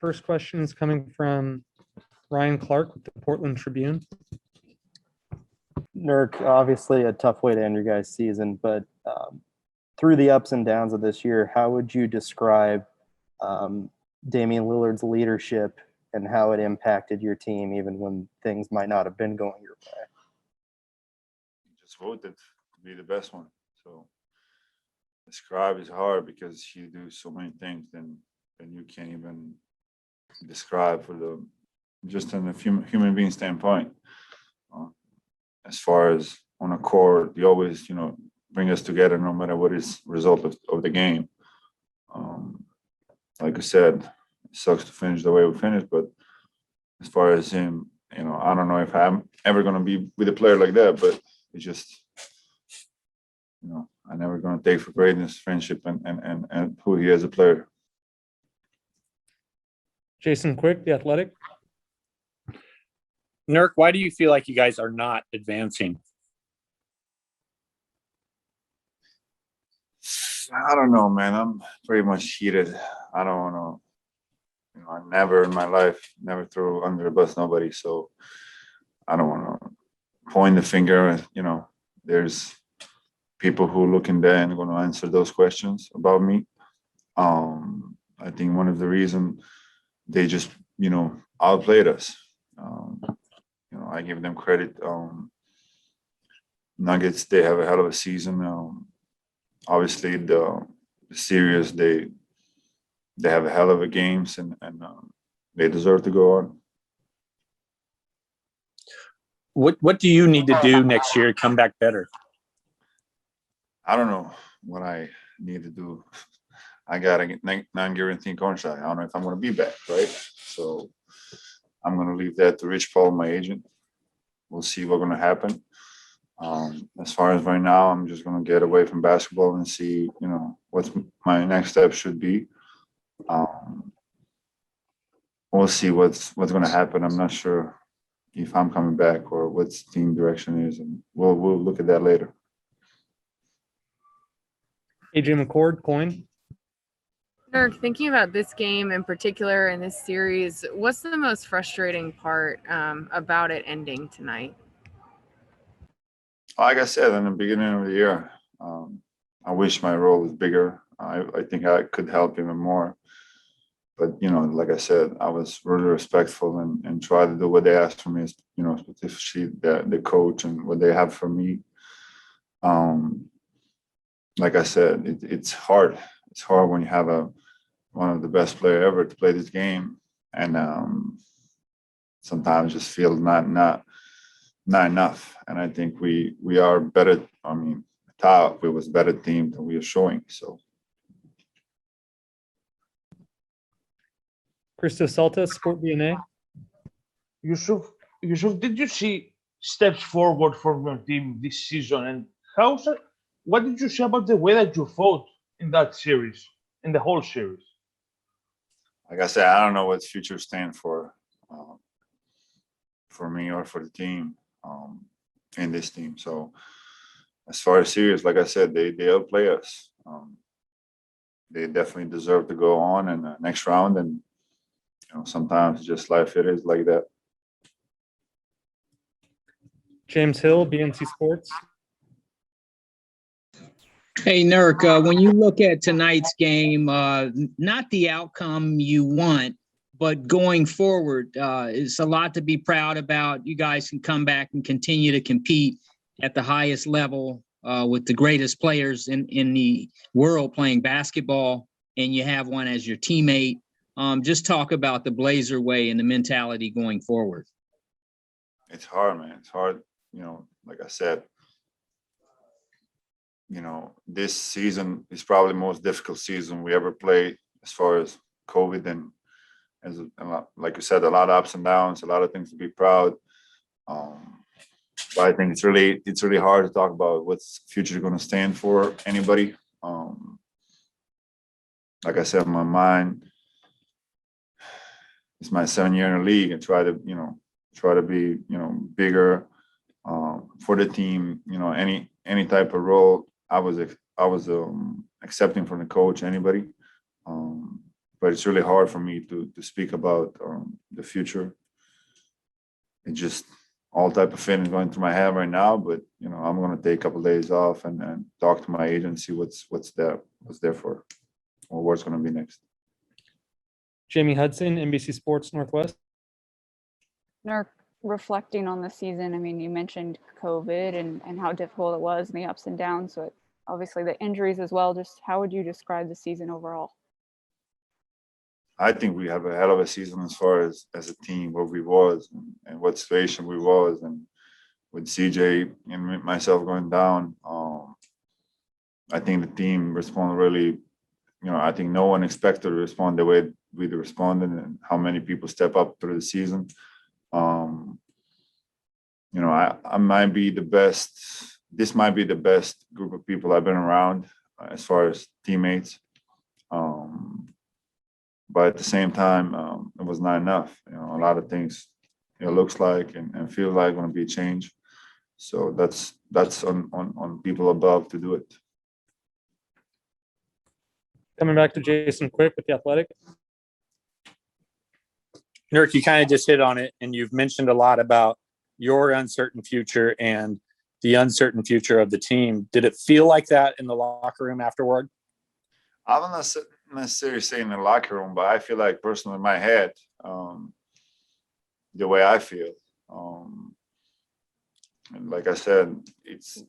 First question is coming from Ryan Clark with the Portland Tribune. Nurk, obviously a tough way to end your guys' season, but through the ups and downs of this year, how would you describe Damian Lillard's leadership and how it impacted your team, even when things might not have been going your way? Just voted to be the best one. So describe is hard because you do so many things and you can't even describe for the just on a human being standpoint. As far as on a court, you always, bring us together no matter what is result of the game. Like I said, it sucks to finish the way we finished, but as far as him, I don't know if I'm ever going to be with a player like that, but it's just, I'm never going to take for greatness, friendship, and who he is as a player. Jason Quick, The Athletic. Nurk, why do you feel like you guys are not advancing? I don't know, man. I'm pretty much heated. I don't want to, I never in my life, never threw under the bus nobody. So I don't want to point the finger. There's people who look in there and going to answer those questions about me. I think one of the reasons they just, outplayed us. I give them credit. Nuggets, they have a hell of a season. Obviously, the series, they have a hell of a games, and they deserve to go on. What do you need to do next year to come back better? I don't know what I need to do. I got a non-guaranteed contract. I don't know if I'm going to be back, right? So I'm going to leave that to Rich Paul, my agent. We'll see what's going to happen. As far as right now, I'm just going to get away from basketball and see, what my next step should be. We'll see what's going to happen. I'm not sure if I'm coming back or what team direction is, and we'll look at that later. AJ McCord, Coin. Nurk, thinking about this game in particular in this series, what's the most frustrating part about it ending tonight? Like I said in the beginning of the year, I wish my role was bigger. I think I could help even more. But, like I said, I was really respectful and tried to do what they asked for me, specifically the coach and what they have for me. Like I said, it's hard. It's hard when you have one of the best player ever to play this game, and sometimes just feel not enough. And I think we are better. I thought we was a better team than we are showing. So, Christos Salta, Sport DNA. Jusuf, did you see steps forward from your team this season, and what did you say about the way that you fought in that series, in the whole series? like I said, I don't know what future stand for me or for the team in this team. So as far as series, like I said, they outplay us. They definitely deserve to go on in the next round, and sometimes just life it is like that. James Hill, BNC Sports. Hey, Nurk, when you look at tonight's game, not the outcome you want, but going forward, it's a lot to be proud about. You guys can come back and continue to compete at the highest level with the greatest players in the world playing basketball, and you have one as your teammate. Just talk about the Blazer way and the mentality going forward. It's hard, man. It's hard. Like I said, this season is probably the most difficult season we ever played as far as COVID, and like you said, a lot of ups and downs, a lot of things to be proud. But I think it's really hard to talk about what's the future going to stand for anybody. Like I said, my mind is my 7th year in the league, and try to be bigger for the team. Any type of role I was accepting from the coach, anybody. but it's really hard for me to speak about the future. It just all type of feelings going through my head right now. But I'm going to take a couple of days off and talk to my agent, see what's there for, or what's going to be next. Jamie Hudson, NBC Sports Northwest. Nurk, reflecting on the season, I mean, you mentioned COVID and how difficult it was and the ups and downs. So obviously the injuries as well. Just how would you describe the season overall? I think we have a hell of a season as far as a team, where we was and what situation we was, and with CJ and myself going down. I think the team responded really. I think no one expected to respond the way we responded, and how many people step up through the season. I might be the best. This might be the best group of people I've been around as far as teammates. But at the same time, it was not enough. A lot of things it looks like and feel like going to be changed. So that's on people above to do it. Coming back to Jason Quick with The Athletic. Nurk, you kind of just hit on it, and you've mentioned a lot about your uncertain future and the uncertain future of the team. Did it feel like that in the locker room afterward? I'm not necessarily saying in the locker room, but I feel like personally in my head, the way I feel. And like I said, it's,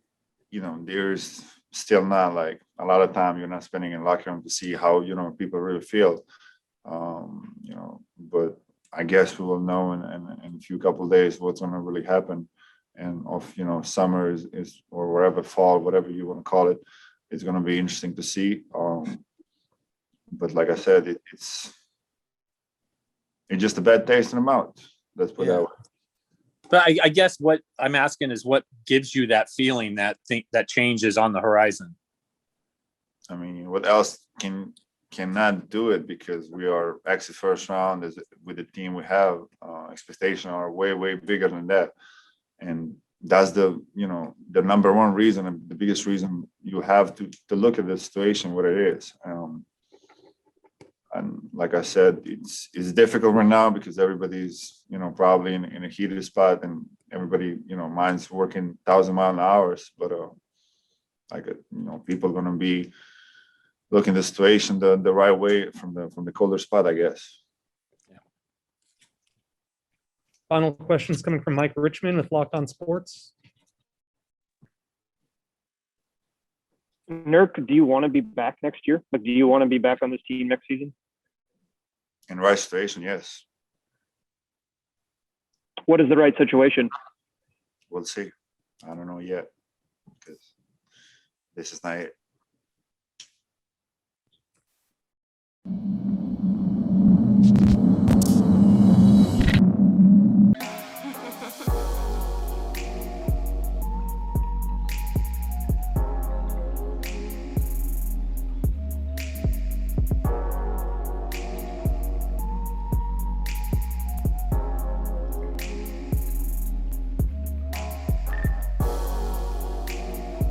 there's still not like a lot of time you're not spending in the locker room to see how, people really feel. But I guess we will know in a few couple of days what's going to really happen. And summer is or wherever, fall, whatever you want to call it, it's going to be interesting to see. But like I said, it's just a bad taste in the mouth. Let's put it that way. But I guess what I'm asking is what gives you that feeling that change is on the horizon? I mean, what else cannot do it, because we are actually first round with the team we have. Expectations are way, way bigger than that. And that's the number one reason, and the biggest reason you have to look at the situation, what it is. And like I said, it's difficult right now because everybody's, probably in a heated spot, and everybody, mind's working 1,000-mile-an-hours. But people are going to be looking at the situation the right way from the colder spot, I guess. Yeah. Final questions coming from Mike Richmond with Locked On Sports. Nurk, do you want to be back next year? Like, do you want to be back on this team next season? In the right situation, yes. What is the right situation? We'll see. I don't know yet, because this is not it.